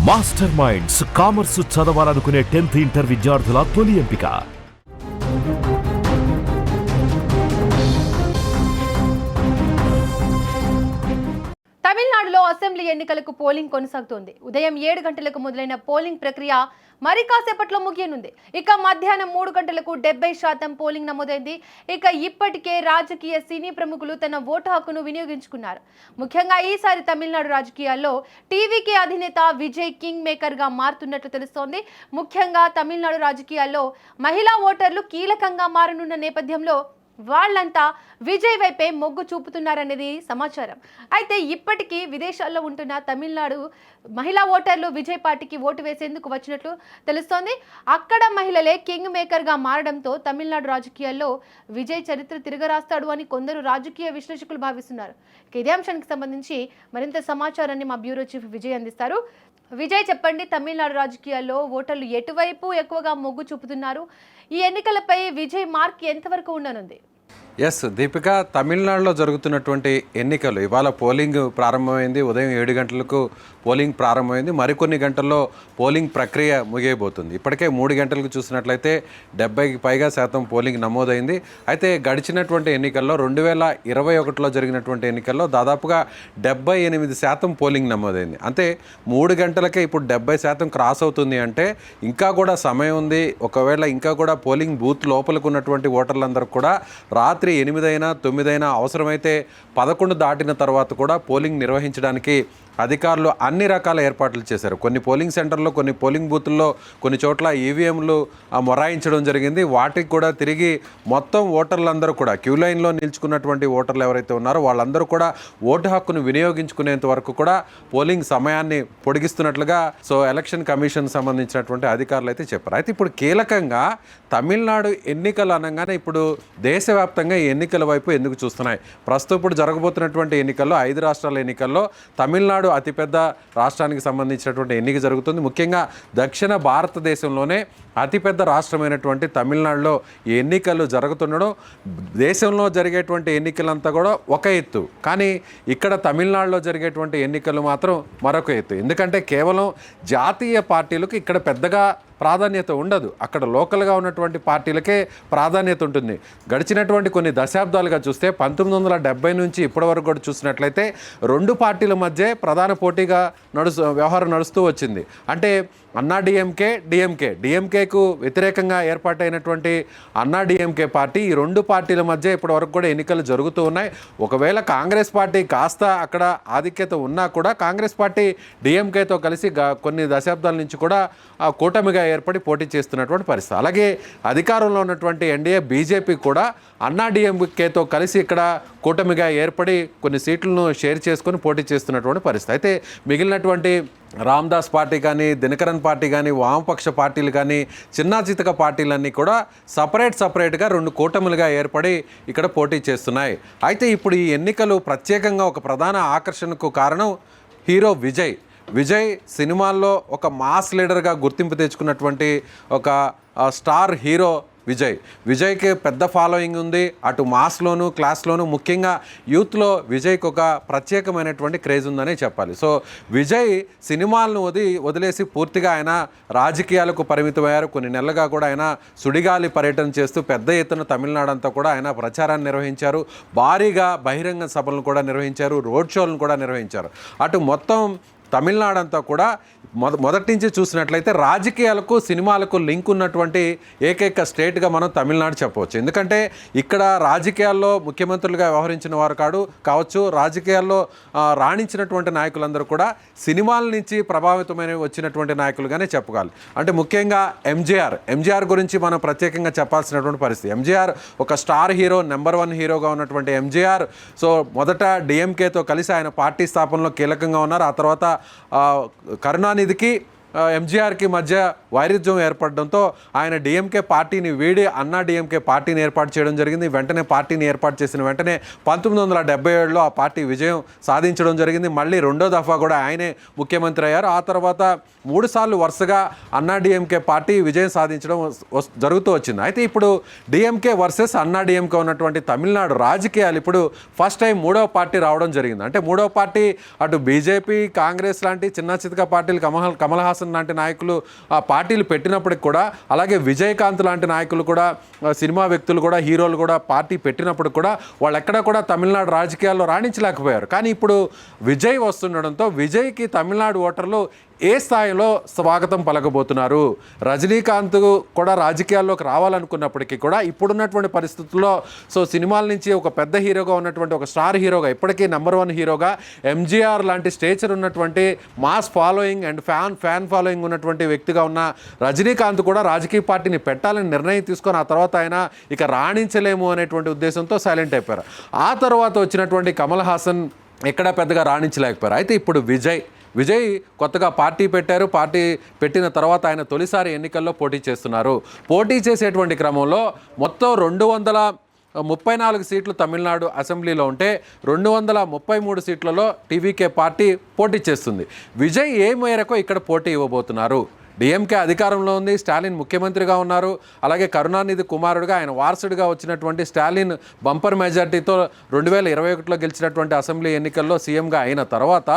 Master minds commerce చదవాలనుకునే 10th inter విద్యార్థుల తొలి ఎంపిక. తమిళనాడులో అసెంబ్లీ ఎన్నికలకు పోలింగ్ కొనసాగుతోంది. ఉదయం 7 గంటలకు మొదలైన పోలింగ్ ప్రక్రియ మరి కాసేపట్లో ముగియనుంది. ఇక మధ్యాహ్నం 3 గంటలకు 70% పోలింగ్ నమోదైంది. ఇక ఇప్పటికే రాజకీయ సినీ ప్రముఖులు తన ఓటు హక్కును వినియోగించుకున్నారు. ముఖ్యంగా ఈసారి తమిళనాడు రాజకీయాల్లో టీవీకే అధినేత విజయ్ కింగ్ మేకర్ గా మారుతున్నట్లు తెలుస్తోంది. ముఖ్యంగా తమిళనాడు రాజకీయాల్లో మహిళా ఓటర్లు కీలకంగా మారనున్న నేపథ్యంలో వాళ్ళంతా విజయ్ వైపే మొగ్గు చూపుతున్నారనేది సమాచారం. అయితే ఇప్పటికీ విదేశాల్లో ఉంటున్న తమిళనాడు మహిళా ఓటర్లు విజయ్ పార్టీకి ఓటు వేసేందుకు వచ్చినట్లు తెలుస్తోంది. అక్కడ మహిళలే కింగ్ మేకర్గా మారడంతో తమిళనాడు రాజకీయాల్లో విజయ్ చరిత్ర తిరగరాస్తాడు అని కొందరు రాజకీయ విశ్లేషకులు భావిస్తున్నారు. ఇదే అంశానికి సంబంధించి మరింత సమాచారాన్ని మా బ్యూరో చీఫ్ విజయ్ అందిస్తారు. విజయ్, చెప్పండి, తమిళనాడు రాజకీయాల్లో ఓటర్లు ఎటువైపు ఎక్కువగా మొగ్గు చూపుతున్నారు? ఈ ఎన్నికలపై విజయ్ మార్క్ ఎంతవరకు ఉండనుంది? ఎస్ దీపిక, తమిళనాడులో జరుగుతున్నటువంటి ఎన్నికలు ఇవాళ పోలింగ్ ప్రారంభమైంది. ఉదయం 7 గంటలకు పోలింగ్ ప్రారంభమైంది. మరికొన్ని గంటల్లో పోలింగ్ ప్రక్రియ ముగియబోతుంది. ఇప్పటికే 3 గంటలకు చూసినట్లయితే 70కి పైగా శాతం పోలింగ్ నమోదైంది. అయితే గడిచినటువంటి ఎన్నికల్లో 2021లో జరిగినటువంటి ఎన్నికల్లో దాదాపుగా 78% పోలింగ్ నమోదైంది. అంటే 3 గంటలకే ఇప్పుడు 70% క్రాస్ అవుతుంది. అంటే ఇంకా కూడా సమయం ఉంది. ఒకవేళ ఇంకా కూడా పోలింగ్ బూత్ లోపలికి ఉన్నటువంటి ఓటర్లందరూ కూడా రాత్రి 8 అయినా 9 అయినా అవసరమైతే 11 దాటిన తర్వాత కూడా పోలింగ్ నిర్వహించడానికి అధికారులు అన్ని రకాల ఏర్పాట్లు చేశారు. కొన్ని పోలింగ్ సెంటర్లో, కొన్ని పోలింగ్ బూతుల్లో, కొన్ని చోట్ల ఈవీఎంలు మొరాయించడం జరిగింది. వాటికి కూడా తిరిగి మొత్తం ఓటర్లందరూ కూడా క్యూ లైన్లో నిల్చుకున్నటువంటి ఓటర్లు ఎవరైతే ఉన్నారో వాళ్ళందరూ కూడా ఓటు హక్కును వినియోగించుకునేంత వరకు కూడా పోలింగ్ సమయాన్ని పొడిగిస్తున్నట్లుగా ఎలక్షన్ కమిషన్ సంబంధించినటువంటి అధికారులు అయితే చెప్పారు. అయితే ఇప్పుడు కీలకంగా తమిళనాడు ఎన్నికలు అనగానే ఇప్పుడు దేశవ్యాప్తంగా ఈ ఎన్నికల వైపు ఎందుకు చూస్తున్నాయి? ప్రస్తుతం ఇప్పుడు జరగబోతున్నటువంటి ఎన్నికల్లో 5 రాష్ట్రాల ఎన్నికల్లో తమిళనాడు అతిపెద్ద రాష్ట్రానికి సంబంధించినటువంటి ఎన్నిక జరుగుతుంది. ముఖ్యంగా దక్షిణ భారతదేశంలోనే అతిపెద్ద రాష్ట్రమైనటువంటి తమిళనాడులో ఈ ఎన్నికలు జరుగుతుండడం, దేశంలో జరిగేటువంటి ఎన్నికలంతా కూడా ఒక ఎత్తు, కానీ ఇక్కడ తమిళనాడులో జరిగేటువంటి ఎన్నికలు మాత్రం మరొక ఎత్తు. ఎందుకంటే కేవలం జాతీయ పార్టీలకు ఇక్కడ పెద్దగా ప్రాధాన్యత ఉండదు. అక్కడ లోకల్గా ఉన్నటువంటి పార్టీలకే ప్రాధాన్యత ఉంటుంది. గడిచినటువంటి కొన్ని దశాబ్దాలుగా చూస్తే 1970 నుంచి ఇప్పటి వరకు కూడా చూసినట్లయితే 2 పార్టీల మధ్య ప్రధాన పోటీగా వ్యవహారం నడుస్తూ వచ్చింది. అంటే అన్నా డిఎంకేకు వ్యతిరేకంగా ఏర్పాటైనటువంటి అన్నా డిఎంకే పార్టీ, ఈ 2 పార్టీల మధ్య ఇప్పటి వరకు కూడా ఎన్నికలు జరుగుతూ ఉన్నాయి. ఒకవేళ కాంగ్రెస్ పార్టీ కాస్త అక్కడ ఆధిక్యత ఉన్నా కూడా కాంగ్రెస్ పార్టీ డిఎంకేతో కలిసి కొన్ని దశాబ్దాల నుంచి కూడా కూటమిగా ఏర్పడి పోటీ చేస్తున్నటువంటి పరిస్థితి. అలాగే అధికారంలో ఉన్నటువంటి ఎన్డీఏ బీజేపీ కూడా అన్నా డిఎంకేతో కలిసి ఇక్కడ కూటమిగా ఏర్పడి కొన్ని సీట్లను షేర్ చేసుకొని పోటీ చేస్తున్నటువంటి పరిస్థితి. అయితే మిగిలినటువంటి రామ్దాస్ పార్టీ కానీ, దినకరన్ పార్టీ కానీ, వామపక్ష పార్టీలు కానీ, చిన్నా చితక పార్టీలన్నీ కూడా సపరేట్గా 2 కూటములుగా ఏర్పడి ఇక్కడ పోటీ చేస్తున్నాయి. అయితే ఇప్పుడు ఈ ఎన్నికలు ప్రత్యేకంగా ఒక ప్రధాన ఆకర్షణకు కారణం హీరో విజయ్ సినిమాల్లో ఒక మాస్ లీడర్గా గుర్తింపు తెచ్చుకున్నటువంటి ఒక స్టార్ హీరో విజయ్కి పెద్ద ఫాలోయింగ్ ఉంది. అటు మాస్లోను, క్లాస్లోను, ముఖ్యంగా యూత్లో విజయ్కి ఒక ప్రత్యేకమైనటువంటి క్రేజ్ ఉందనే చెప్పాలి. సో విజయ్ సినిమాలను వదిలేసి పూర్తిగా ఆయన రాజకీయాలకు పరిమితమయ్యారు. కొన్ని నెలలుగా కూడా ఆయన సుడిగాలి పర్యటన చేస్తూ పెద్ద ఎత్తున తమిళనాడు అంతా కూడా ఆయన ప్రచారాన్ని నిర్వహించారు. భారీగా బహిరంగ సభలను కూడా నిర్వహించారు, రోడ్ షోలను కూడా నిర్వహించారు. అటు మొత్తం తమిళనాడు అంతా కూడా మొదటి నుంచి చూసినట్లయితే రాజకీయాలకు, సినిమాలకు లింక్ ఉన్నటువంటి ఏకైక స్టేట్గా మనం తమిళనాడు చెప్పవచ్చు. ఎందుకంటే ఇక్కడ రాజకీయాల్లో ముఖ్యమంత్రులుగా వ్యవహరించిన వారు కావచ్చు, రాజకీయాల్లో రాణించినటువంటి నాయకులందరూ కూడా సినిమాల నుంచి ప్రభావితమైన వచ్చినటువంటి నాయకులుగానే చెప్పగలరు. అంటే ముఖ్యంగా ఎంజీఆర్ గురించి మనం ప్రత్యేకంగా చెప్పాల్సినటువంటి పరిస్థితి. ఎంజీఆర్ ఒక స్టార్ హీరో, నెంబర్ 1 హీరోగా ఉన్నటువంటి ఎంజీఆర్ మొదట డిఎంకేతో కలిసి ఆయన పార్టీ స్థాపనలో కీలకంగా ఉన్నారు. ఆ తర్వాత కరుణానిధికి ఎంజీఆర్కి మధ్య వైరుధ్యం ఏర్పడడంతో ఆయన డిఎంకే పార్టీని వీడి అన్నా డిఎంకే పార్టీని ఏర్పాటు చేయడం జరిగింది. వెంటనే పార్టీని ఏర్పాటు చేసిన వెంటనే 1977లో ఆ పార్టీ విజయం సాధించడం జరిగింది. మళ్ళీ రెండో దఫా కూడా ఆయనే ముఖ్యమంత్రి అయ్యారు. ఆ తర్వాత 3 సార్లు వరుసగా అన్నా డిఎంకే పార్టీ విజయం సాధించడం జరుగుతూ వచ్చింది. అయితే ఇప్పుడు డిఎంకే వర్సెస్ అన్నా డిఎంకే ఉన్నటువంటి తమిళనాడు రాజకీయాలు ఇప్పుడు ఫస్ట్ టైం 3వ పార్టీ రావడం జరిగింది. అంటే 3వ పార్టీ అటు బీజేపీ, కాంగ్రెస్ లాంటి చిన్న చితక పార్టీలు, కమల్ హాసన్ లాంటి నాయకులు ఆ పార్టీలు పెట్టినప్పటికి కూడా, అలాగే విజయకాంత్ లాంటి నాయకులు కూడా, సినిమా వ్యక్తులు కూడా, హీరోలు కూడా పార్టీ పెట్టినప్పుడు కూడా వాళ్ళు ఎక్కడ కూడా తమిళనాడు రాజకీయాల్లో రాణించలేకపోయారు. కానీ ఇప్పుడు విజయ్ వస్తుండడంతో విజయ్కి తమిళనాడు ఓటర్లు ఏ స్థాయిలో స్వాగతం పలకబోతున్నారు. రజనీకాంత్ కూడా రాజకీయాల్లోకి రావాలనుకున్నప్పటికీ కూడా ఇప్పుడున్నటువంటి పరిస్థితుల్లో సినిమాల నుంచి ఒక పెద్ద హీరోగా ఉన్నటువంటి ఒక స్టార్ హీరోగా, ఇప్పటికీ నెంబర్ 1 హీరోగా ఎంజీఆర్ లాంటి స్టేచర్ ఉన్నటువంటి mass following and fan following ఉన్నటువంటి వ్యక్తిగా ఉన్న రజనీకాంత్ కూడా రాజకీయ పార్టీని పెట్టాలని నిర్ణయం తీసుకొని ఆ తర్వాత ఆయన ఇక రాణించలేము అనేటువంటి ఉద్దేశంతో సైలెంట్ అయిపోయారు. ఆ తర్వాత వచ్చినటువంటి కమల్ హాసన్ ఎక్కడా పెద్దగా రాణించలేకపోయారు. అయితే ఇప్పుడు విజయ్ కొత్తగా పార్టీ పెట్టారు. పార్టీ పెట్టిన తర్వాత ఆయన తొలిసారి ఎన్నికల్లో పోటీ చేస్తున్నారు. పోటీ చేసేటువంటి క్రమంలో మొత్తం 234 సీట్లు తమిళనాడు అసెంబ్లీలో ఉంటే 233 సీట్లలో టీవీకే పార్టీ పోటీ చేస్తుంది. విజయ్ ఏ మేరకు ఇక్కడ పోటీ ఇవ్వబోతున్నారు? డిఎంకే అధికారంలో ఉంది, స్టాలిన్ ముఖ్యమంత్రిగా ఉన్నారు. అలాగే కరుణానిధి కుమారుడిగా ఆయన వారసుడిగా వచ్చినటువంటి స్టాలిన్ బంపర్ మెజార్టీతో 2021లో గెలిచినటువంటి అసెంబ్లీ ఎన్నికల్లో సీఎంగా అయిన తర్వాత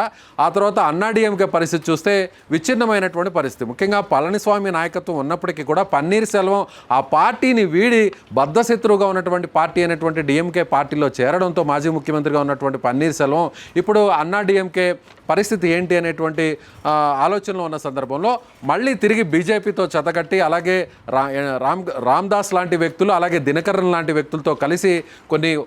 ఆ తర్వాత అన్నా డిఎంకే పరిస్థితి చూస్తే విచ్ఛిన్నమైనటువంటి పరిస్థితి. ముఖ్యంగా పళనిస్వామి నాయకత్వం ఉన్నప్పటికీ కూడా పన్నీర్ సెల్వం ఆ పార్టీని వీడి బద్ధశత్రువుగా ఉన్నటువంటి పార్టీ అయినటువంటి డిఎంకే పార్టీలో చేరడంతో మాజీ ముఖ్యమంత్రిగా ఉన్నటువంటి పన్నీర్ సెల్వం ఇప్పుడు అన్నా డిఎంకే పరిస్థితి ఏంటి అనేటువంటి ఆలోచనలో ఉన్న సందర్భంలో మళ్ళీ తిరిగి బీజేపీతో చెతకట్టి, అలాగే రామ్దాస్ లాంటి వ్యక్తులు, అలాగే దినకరన్ లాంటి వ్యక్తులతో కలిసి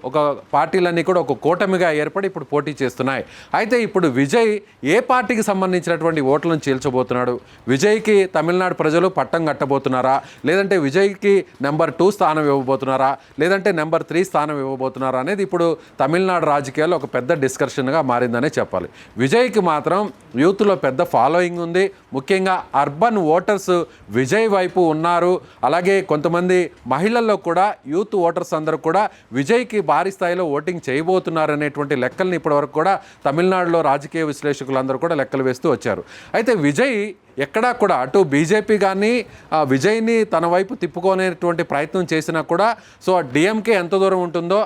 ఒక పార్టీలన్నీ కూడా ఒక కూటమిగా ఏర్పడి ఇప్పుడు పోటీ చేస్తున్నాయి. అయితే ఇప్పుడు విజయ్ ఏ పార్టీకి సంబంధించినటువంటి ఓట్లను చీల్చబోతున్నాడు? విజయ్కి తమిళనాడు ప్రజలు పట్టం కట్టబోతున్నారా, లేదంటే విజయ్కి నెంబర్ 2 స్థానం ఇవ్వబోతున్నారా, లేదంటే నెంబర్ 3 స్థానం ఇవ్వబోతున్నారా అనేది ఇప్పుడు తమిళనాడు రాజకీయాల్లో ఒక పెద్ద డిస్కషన్గా మారిందనే చెప్పాలి. విజయ్కి మాత్రం యూత్లో పెద్ద ఫాలోయింగ్ ఉంది. ముఖ్యంగా అర్బన్ ఓటర్స్ విజయ్ వైపు ఉన్నారు. అలాగే కొంతమంది మహిళల్లో కూడా యూత్ ఓటర్స్ అందరూ కూడా విజయ్కి భారీ స్థాయిలో ఓటింగ్ చేయబోతున్నారు అనేటువంటి లెక్కల్ని ఇప్పటివరకు కూడా తమిళనాడులో రాజకీయ విశ్లేషకులందరూ కూడా లెక్కలు వేస్తూ వచ్చారు. అయితే విజయ్ ఎక్కడా కూడా అటు బీజేపీ కానీ విజయ్ని తన వైపు తిప్పుకునేటువంటి ప్రయత్నం చేసినా కూడా డిఎంకే ఎంత దూరం ఉంటుందో,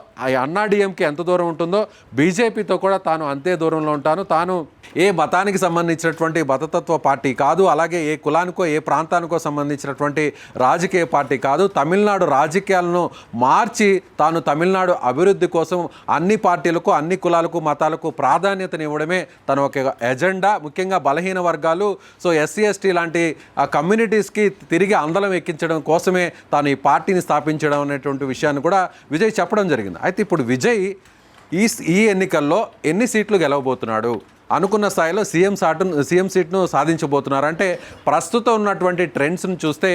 అన్నా డిఎంకే ఎంత దూరం ఉంటుందో, బీజేపీతో కూడా తాను అంతే దూరంలో ఉంటాను. తాను ఏ మతానికి సంబంధించినటువంటి మతతత్వ పార్టీ కాదు, అలాగే ఏ కులానికో ఏ ప్రాంతానికో సంబంధించినటువంటి రాజకీయ పార్టీ కాదు. తమిళనాడు రాజకీయాలను మార్చి తాను తమిళనాడు అభివృద్ధి కోసం అన్ని పార్టీలకు, అన్ని కులాలకు, మతాలకు ప్రాధాన్యతనివ్వడమే తన ఒక ఎజెండా. ముఖ్యంగా బలహీన వర్గాలు, ఎస్సీ/ఎస్టీ లాంటి కమ్యూనిటీస్కి తిరిగి అందలం ఎక్కించడం కోసమే తాను ఈ పార్టీని స్థాపించడం అనేటువంటి విషయాన్ని కూడా విజయ్ చెప్పడం జరిగింది. అయితే ఇప్పుడు విజయ్ ఈ ఎన్నికల్లో ఎన్ని సీట్లు గెలవబోతున్నాడు? అనుకున్న స్థాయిలో సీఎం సీట్ను సాధించబోతున్నారు. అంటే ప్రస్తుతం ఉన్నటువంటి ట్రెండ్స్ను చూస్తే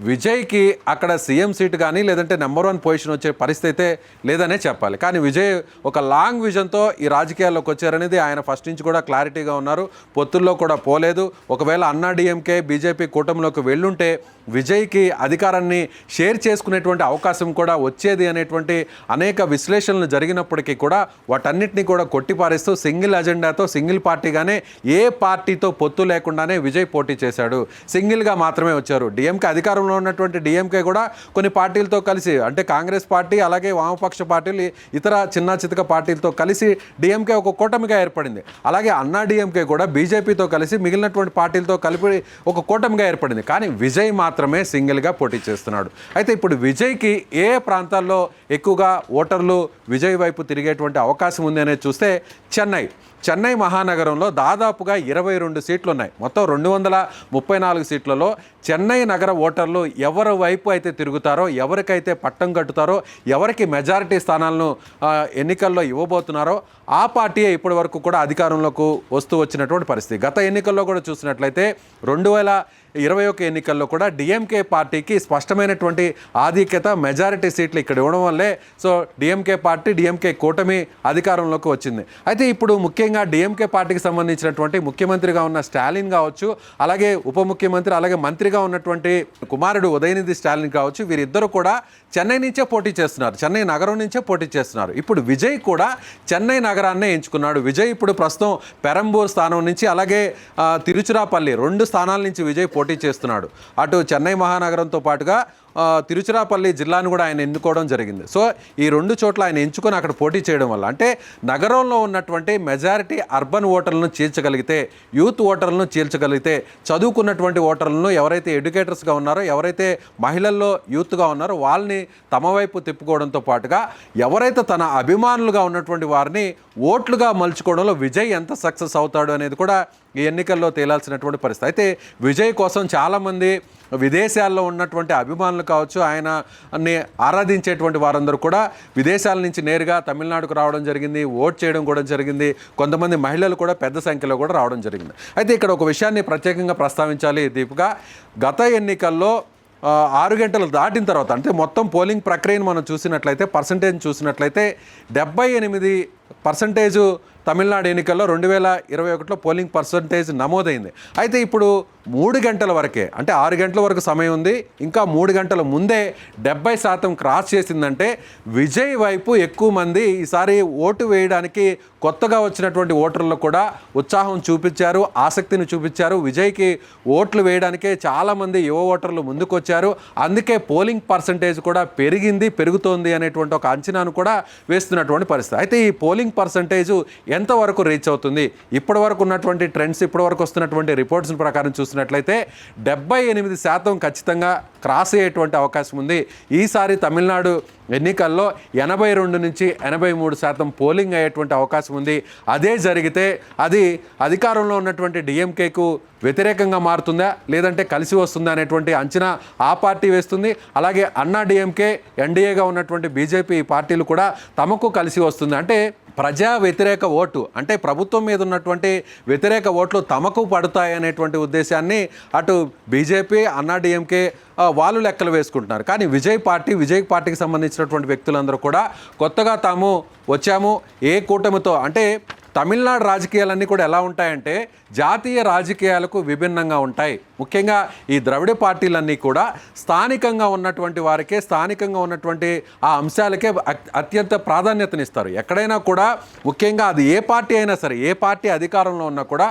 విజయ్కి అక్కడ సీఎం సీట్ కానీ లేదంటే నెంబర్ 1 పొజిషన్ వచ్చే పరిస్థితి అయితే లేదనే చెప్పాలి. కానీ విజయ్ ఒక లాంగ్ విజన్తో ఈ రాజకీయాల్లోకి వచ్చారనేది ఆయన ఫస్ట్ నుంచి కూడా క్లారిటీగా ఉన్నారు. పొత్తుల్లో కూడా పోలేదు. ఒకవేళ అన్నా డిఎంకే బీజేపీ కూటమిలోకి వెళ్ళుంటే విజయ్కి అధికారాన్ని షేర్ చేసుకునేటువంటి అవకాశం కూడా వచ్చేది అనేటువంటి అనేక విశ్లేషణలు జరిగినప్పటికీ కూడా వాటన్నిటిని కూడా కొట్టిపారేస్తూ సింగిల్ అజెండాతో, సింగిల్ పార్టీగానే, ఏ పార్టీతో పొత్తు లేకుండానే విజయ్ పోటీ చేశాడు. సింగిల్గా మాత్రమే వచ్చారు. డిఎంకే అధికారంలో ఉన్నటువంటి డిఎంకే కూడా కొన్ని పార్టీలతో కలిసి, అంటే కాంగ్రెస్ పార్టీ అలాగే వామపక్ష పార్టీలు, ఇతర చిన్న చితక పార్టీలతో కలిసి డిఎంకే ఒక కూటమిగా ఏర్పడింది. అలాగే అన్నా డిఎంకే కూడా బీజేపీతో కలిసి మిగిలినటువంటి పార్టీలతో కలిపి ఒక కూటమిగా ఏర్పడింది. కానీ విజయ్ మాత్రమే సింగిల్గా పోటీ చేస్తున్నాడు. అయితే ఇప్పుడు విజయ్కి ఏ ప్రాంతాల్లో ఎక్కువగా ఓటర్లు విజయ్ వైపు తిరిగేటువంటి అవకాశం ఉంది అనేది చూస్తే చెన్నై మహానగరంలో దాదాపుగా 22 సీట్లు ఉన్నాయి. మొత్తం 234 సీట్లలో చెన్నై నగర ఓటర్లు ఎవరి వైపు అయితే తిరుగుతారో, ఎవరికైతే పట్టం కట్టుతారో, ఎవరికి మెజారిటీ స్థానాలను ఎన్నికల్లో ఇవ్వబోతున్నారో ఆ పార్టీయే ఇప్పటి వరకు కూడా అధికారంలోకి వస్తూ వచ్చినటువంటి పరిస్థితి. గత ఎన్నికల్లో కూడా చూసినట్లయితే 2021 ఎన్నికల్లో కూడా డిఎంకే పార్టీకి స్పష్టమైనటువంటి ఆధిక్యత, మెజారిటీ సీట్లు ఇక్కడ ఇవ్వడం వల్లే సో డిఎంకే పార్టీ, డిఎంకే కూటమి అధికారంలోకి వచ్చింది. అయితే ఇప్పుడు ముఖ్యంగా డిఎంకే పార్టీకి సంబంధించినటువంటి ముఖ్యమంత్రిగా ఉన్న స్టాలిన్ కావచ్చు, అలాగే ఉప ముఖ్యమంత్రి, అలాగే మంత్రిగా ఉన్నటువంటి కుమారుడు ఉదయనిధి స్టాలిన్ కావచ్చు, వీరిద్దరూ కూడా చెన్నై నుంచే పోటీ చేస్తున్నారు, చెన్నై నగరం నుంచే పోటీ చేస్తున్నారు. ఇప్పుడు విజయ్ కూడా చెన్నై నగరాన్నే ఎంచుకున్నాడు. విజయ్ ఇప్పుడు ప్రస్తుతం పెరంబూర్ స్థానం నుంచి, అలాగే తిరుచిరాపల్లి 2 స్థానాల నుంచి విజయ్ పోటీ చేస్తున్నాడు. అటు చెన్నై మహానగరంతో పాటుగా తిరుచిరాపల్లి జిల్లాను కూడా ఆయన ఎన్నుకోవడం జరిగింది. సో ఈ 2 చోట్ల ఆయన ఎంచుకొని అక్కడ పోటీ చేయడం వల్ల అంటే నగరంలో ఉన్నటువంటి మెజారిటీ అర్బన్ ఓటర్లను చీల్చగలిగితే, యూత్ ఓటర్లను చీల్చగలిగితే, చదువుకున్నటువంటి ఓటర్లను ఎవరైతే ఎడ్యుకేటర్స్గా ఉన్నారో, ఎవరైతే మహిళల్లో యూత్గా ఉన్నారో వాళ్ళని తమ వైపు తిప్పుకోవడంతో పాటుగా ఎవరైతే తన అభిమానులుగా ఉన్నటువంటి వారిని ఓట్లుగా మలుచుకోవడంలో విజయ్ ఎంత సక్సెస్ అవుతాడు అనేది కూడా ఈ ఎన్నికల్లో తేలాల్సినటువంటి పరిస్థితి. అయితే విజయ్ కోసం చాలామంది విదేశాల్లో ఉన్నటువంటి అభిమానులు కావచ్చు, ఆయనని ఆరాధించేటువంటి వారందరూ కూడా విదేశాల నుంచి నేరుగా తమిళనాడుకు రావడం జరిగింది, ఓట్ చేయడం కూడా జరిగింది. కొంతమంది మహిళలు కూడా పెద్ద సంఖ్యలో కూడా రావడం జరిగింది. అయితే ఇక్కడ ఒక విషయాన్ని ప్రత్యేకంగా ప్రస్తావించాలి దీపిక. గత ఎన్నికల్లో 6 గంటలు దాటిన తర్వాత అంటే మొత్తం పోలింగ్ ప్రక్రియను మనం చూసినట్లయితే, పర్సంటేజ్ చూసినట్లయితే 78% తమిళనాడు ఎన్నికల్లో 2021లో పోలింగ్ పర్సంటేజ్ నమోదైంది. అయితే ఇప్పుడు 3 గంటల వరకే, అంటే 6 గంటల వరకు సమయం ఉంది, ఇంకా 3 గంటల ముందే 70% క్రాస్ చేసిందంటే విజయ్ వైపు ఎక్కువ మంది ఈసారి ఓటు వేయడానికి కొత్తగా వచ్చినటువంటి ఓటర్లు కూడా ఉత్సాహం చూపించారు, ఆసక్తిని చూపించారు. విజయ్కి ఓట్లు వేయడానికే చాలామంది యువ ఓటర్లు ముందుకొచ్చారు. అందుకే పోలింగ్ పర్సంటేజ్ కూడా పెరుగుతోంది అనేటువంటి ఒక అంచనాను కూడా వేస్తున్నటువంటి పరిస్థితి. అయితే ఈ పోలింగ్ పర్సంటేజ్ ఎంతవరకు రీచ్ అవుతుంది? ఇప్పటి వరకు ఉన్నటువంటి ట్రెండ్స్, ఇప్పటి వరకు వస్తున్నటువంటి రిపోర్ట్స్ ప్రకారం చూసినట్లయితే 78% ఖచ్చితంగా క్రాస్ అయ్యేటువంటి అవకాశం ఉంది. ఈసారి తమిళనాడు ఎన్నికల్లో 82 నుంచి 83% పోలింగ్ అయ్యేటువంటి అవకాశం ఉంది. అదే జరిగితే అది అధికారంలో ఉన్నటువంటి డిఎంకేకు వ్యతిరేకంగా మారుతుందా, లేదంటే కలిసి వస్తుందా అనేటువంటి అంచనా ఆ పార్టీ వేస్తుంది. అలాగే అన్నా డిఎంకే, ఎన్డీఏగా ఉన్నటువంటి బీజేపీ పార్టీలు కూడా తమకు కలిసి వస్తుంది. అంటే ప్రజా వ్యతిరేక ఓటు, అంటే ప్రభుత్వం మీద ఉన్నటువంటి వ్యతిరేక ఓట్లు తమకు పడతాయి అనేటువంటి ఉద్దేశాన్ని అటు బీజేపీ, అన్నా డిఎంకే వాళ్ళు లెక్కలు వేసుకుంటున్నారు. కానీ విజయ్ పార్టీకి సంబంధించినటువంటి వ్యక్తులందరూ కూడా కొత్తగా తాము వచ్చాము ఏ కూటమితో, అంటే తమిళనాడు రాజకీయాలన్నీ కూడా ఎలా ఉంటాయంటే జాతీయ రాజకీయాలకు విభిన్నంగా ఉంటాయి. ముఖ్యంగా ఈ ద్రవిడ పార్టీలన్నీ కూడా స్థానికంగా ఉన్నటువంటి వారికే, స్థానికంగా ఉన్నటువంటి ఆ అంశాలకే అత్యంత ప్రాధాన్యతనిస్తారు. ఎక్కడైనా కూడా ముఖ్యంగా అది ఏ పార్టీ అయినా సరే, ఏ పార్టీ అధికారంలో ఉన్నా కూడా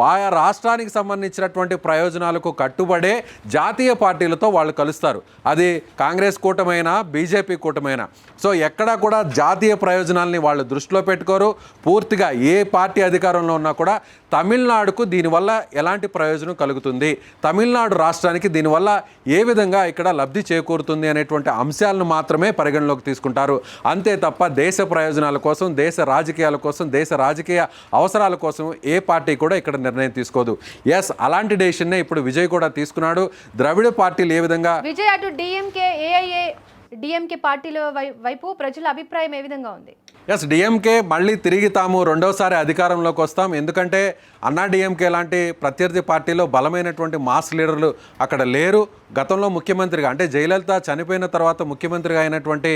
ఆయా రాష్ట్రానికి సంబంధించినటువంటి ప్రయోజనాలకు కట్టుబడే జాతీయ పార్టీలతో వాళ్ళు కలుస్తారు. అది కాంగ్రెస్ కూటమైనా, బీజేపీ కూటమైనా. సో ఎక్కడా కూడా జాతీయ ప్రయోజనాల్ని వాళ్ళు దృష్టిలో పెట్టుకోరు. పూర్తిగా ఏ పార్టీ అధికారంలో ఉన్నా కూడా తమిళనాడుకు దీనివల్ల ఎలాంటి ప్రయోజనం కలుగుతుంది, తమిళనాడు రాష్ట్రానికి దీనివల్ల ఏ విధంగా ఇక్కడ లబ్ధి చేకూరుతుంది అనేటువంటి అంశాలను మాత్రమే పరిగణలోకి తీసుకుంటారు. అంతే తప్ప దేశ ప్రయోజనాల కోసం, దేశ రాజకీయాల కోసం, దేశ రాజకీయ అవసరాల కోసం ఏ పార్టీ కూడా ఇక్కడ నిర్ణయం తీసుకోదు. ఎస్, అలాంటి డెసిషన్నే ఇప్పుడు విజయ్ కూడా తీసుకున్నాడు. ద్రవిడ పార్టీలు ఏ విధంగా విజయ్ అటు డిఎంకే, ఏఐఏ, డిఎంకే పార్టీల వైపు ప్రజల అభిప్రాయం ఏ విధంగా ఉంది? ఎస్, డిఎంకే మళ్ళీ తిరిగి తాము రెండోసారి అధికారంలోకి వస్తాం. ఎందుకంటే అన్నా డిఎంకే లాంటి ప్రత్యర్థి పార్టీలో బలమైనటువంటి మాస్ లీడర్లు అక్కడ లేరు. గతంలో ముఖ్యమంత్రిగా, అంటే జయలలిత చనిపోయిన తర్వాత ముఖ్యమంత్రిగా అయినటువంటి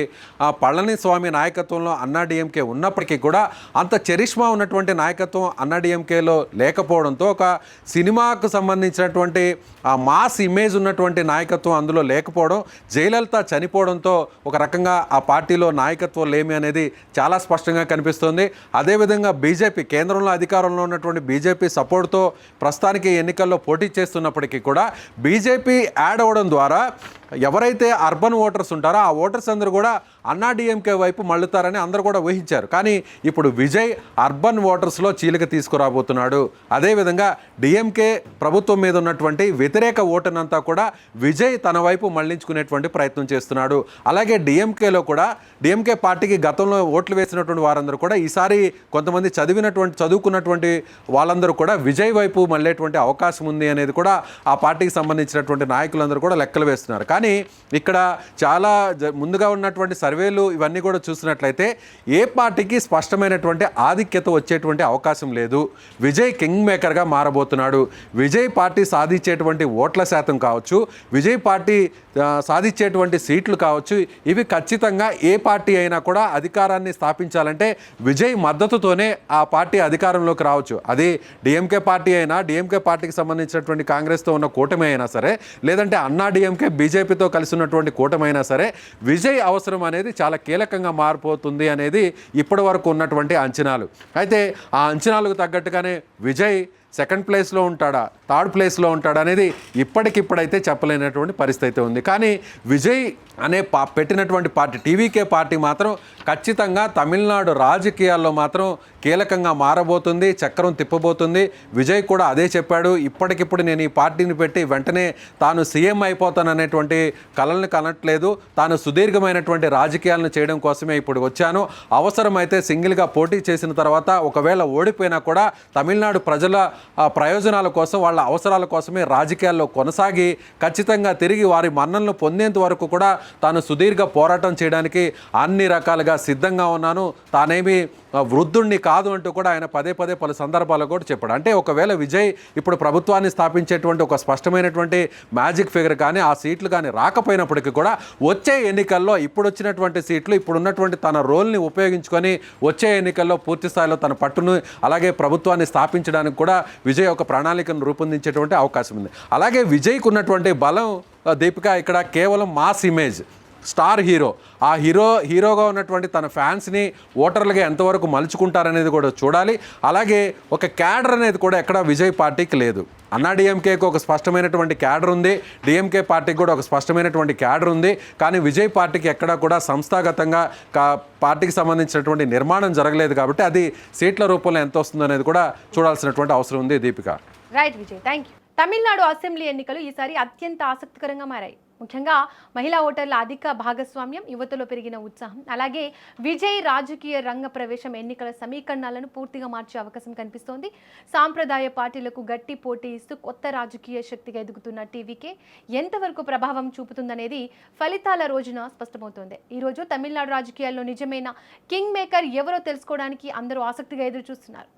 పళనిస్వామి నాయకత్వంలో అన్నా డిఎంకే ఉన్నప్పటికీ కూడా అంత చరిష్మా ఉన్నటువంటి నాయకత్వం అన్నా డిఎంకేలో లేకపోవడంతో, ఒక సినిమాకు సంబంధించినటువంటి ఆ మాస్ ఇమేజ్ ఉన్నటువంటి నాయకత్వం అందులో లేకపోవడం, జయలలిత చనిపోవడంతో ఒక రకంగా ఆ పార్టీలో నాయకత్వం లేమి అనేది చాలా స్పష్టంగా కనిపిస్తుంది. అదేవిధంగా బీజేపీ, కేంద్రంలో అధికారంలో ఉన్నటువంటి బీజేపీ సపోర్ట్తో ప్రస్తుతానికి ఎన్నికల్లో పోటీ చేస్తున్నప్పటికీ కూడా బీజేపీ యాడ్ అవ్వడం ద్వారా ఎవరైతే అర్బన్ ఓటర్స్ ఉంటారో ఆ ఓటర్స్ అందరూ కూడా అన్నా డిఎంకే వైపు మళ్ళుతారని అందరూ కూడా ఊహించారు. కానీ ఇప్పుడు విజయ్ అర్బన్ ఓటర్స్లో చీలిక తీసుకురాబోతున్నాడు. అదేవిధంగా డిఎంకే ప్రభుత్వం మీద ఉన్నటువంటి వ్యతిరేక ఓటునంతా కూడా విజయ్ తన వైపు మళ్లించుకునేటువంటి ప్రయత్నం చేస్తున్నాడు. అలాగే డిఎంకేలో కూడా, డిఎంకే పార్టీకి గతంలో ఓట్లు వేసినటువంటి వారందరూ కూడా ఈసారి కొంతమంది చదువుకున్నటువంటి వాళ్ళందరూ కూడా విజయ్ వైపు మళ్ళేటువంటి అవకాశం ఉంది అనేది కూడా ఆ పార్టీకి సంబంధించినటువంటి నాయకులందరూ కూడా లెక్కలు వేస్తున్నారు. కానీ ఇక్కడ చాలా ముందుగా ఉన్నటువంటి సర్వేలు ఇవన్నీ కూడా చూసినట్లయితే ఏ పార్టీకి స్పష్టమైనటువంటి ఆధిక్యత వచ్చేటువంటి అవకాశం లేదు. విజయ్ కింగ్ మేకర్గా మారబోతున్నాడు. విజయ్ పార్టీ సాధించేటువంటి ఓట్ల శాతం కావచ్చు, విజయ్ పార్టీ సాధించేటువంటి సీట్లు కావచ్చు, ఇవి ఖచ్చితంగా ఏ పార్టీ అయినా కూడా అధికారాన్ని స్థాపించాలంటే విజయ్ మద్దతుతోనే ఆ పార్టీ అధికారంలోకి రావచ్చు. అది డిఎంకే పార్టీ అయినా, డిఎంకే పార్టీకి సంబంధించినటువంటి కాంగ్రెస్తో ఉన్న కూటమి అయినా సరే, లేదంటే అన్నా డిఎంకే బీజేపీతో కలిసి ఉన్నటువంటి కూటమి అయినా సరే, విజయ్ అవసరం అనేది చాలా కీలకంగా మారిపోతుంది అనేది ఇప్పటి వరకు ఉన్నటువంటి అంచనాలు. అయితే ఆ అంచనాలకు తగ్గట్టుగానే విజయ్ సెకండ్ ప్లేస్లో ఉంటాడా, థర్డ్ ప్లేస్లో ఉంటాడా అనేది ఇప్పటికిప్పుడైతే చెప్పలేనటువంటి పరిస్థితి ఉంది. కానీ విజయ్ అనే పెట్టినటువంటి పార్టీ టీవీకే పార్టీ మాత్రం ఖచ్చితంగా తమిళనాడు రాజకీయాల్లో మాత్రం కీలకంగా మారబోతుంది, చక్రం తిప్పబోతుంది. విజయ్ కూడా అదే చెప్పాడు. ఇప్పటికిప్పుడు నేను ఈ పార్టీని పెట్టి వెంటనే తాను సీఎం అయిపోతాననేటువంటి కలల్ని కనట్లేదు. తాను సుదీర్ఘమైనటువంటి రాజకీయాలను చేయడం కోసమే ఇప్పుడు వచ్చాను. అవసరమైతే సింగిల్గా పోటీ చేసిన తర్వాత ఒకవేళ ఓడిపోయినా కూడా తమిళనాడు ప్రజల ప్రయోజనాల కోసం, వాళ్ళ అవసరాల కోసమే రాజకీయాల్లో కొనసాగి ఖచ్చితంగా తిరిగి వారి మన్ననలు పొందేంత వరకు కూడా తాను సుదీర్ఘ పోరాటం చేయడానికి అన్ని రకాలుగా సిద్ధంగా ఉన్నాను. తానేమి వృద్ధుణ్ణి కాదు అంటూ కూడా ఆయన పదే పదే పలు సందర్భాల్లో కూడా చెప్పాడు. అంటే ఒకవేళ విజయ్ ఇప్పుడు ప్రభుత్వాన్ని స్థాపించేటువంటి ఒక స్పష్టమైనటువంటి మ్యాజిక్ ఫిగర్ కానీ ఆ సీట్లు కానీ రాకపోయినప్పటికీ కూడా వచ్చే ఎన్నికల్లో ఇప్పుడు వచ్చినటువంటి సీట్లు, ఇప్పుడున్నటువంటి తన రోల్ని ఉపయోగించుకొని వచ్చే ఎన్నికల్లో పూర్తి స్థాయిలో తన పట్టును అలాగే ప్రభుత్వాన్ని స్థాపించడానికి కూడా విజయ్ ఒక ప్రణాళికను రూపొందించేటువంటి అవకాశం ఉంది. అలాగే విజయ్కు ఉన్నటువంటి బలం దీపిక ఇక్కడ కేవలం మాస్ ఇమేజ్, స్టార్ హీరో. ఆ హీరోగా ఉన్నటువంటి తన ఫ్యాన్స్ని ఓటర్లుగా ఎంతవరకు మలుచుకుంటారనేది కూడా చూడాలి. అలాగే ఒక క్యాడర్ అనేది కూడా ఎక్కడ విజయ్ పార్టీకి లేదు. అన్నా డిఎంకేకి ఒక స్పష్టమైనటువంటి క్యాడర్ ఉంది, డిఎంకే పార్టీకి కూడా ఒక స్పష్టమైనటువంటి క్యాడర్ ఉంది. కానీ విజయ్ పార్టీకి ఎక్కడా కూడా సంస్థాగతంగా పార్టీకి సంబంధించినటువంటి నిర్మాణం జరగలేదు. కాబట్టి అది సీట్ల రూపంలో ఎంత వస్తుందో అనేది కూడా చూడాల్సినటువంటి అవసరం ఉంది Deepika. Right Vijay, thank you. Tamil Nadu assembly ఎన్నికలు ఈసారి అత్యంత ఆసక్తికరంగా మారాయి. ముఖ్యంగా మహిళా ఓటర్ల అధిక భాగస్వామ్యం, యువతలో పెరిగిన ఉత్సాహం, అలాగే విజయ్ రాజకీయ రంగ ప్రవేశం ఎన్నికల సమీకరణాలను పూర్తిగా మార్చే అవకాశం కనిపిస్తోంది. సాంప్రదాయ పార్టీలకు గట్టి పోటీ ఇస్తూ కొత్త రాజకీయ శక్తిగా ఎదుగుతున్న టీవీకే ఎంతవరకు ప్రభావం చూపుతుందనేది ఫలితాల రోజున స్పష్టమవుతోంది. ఈరోజు తమిళనాడు రాజకీయాల్లో నిజమైన కింగ్ మేకర్ ఎవరో తెలుసుకోవడానికి అందరూ ఆసక్తిగా ఎదురు చూస్తున్నారు.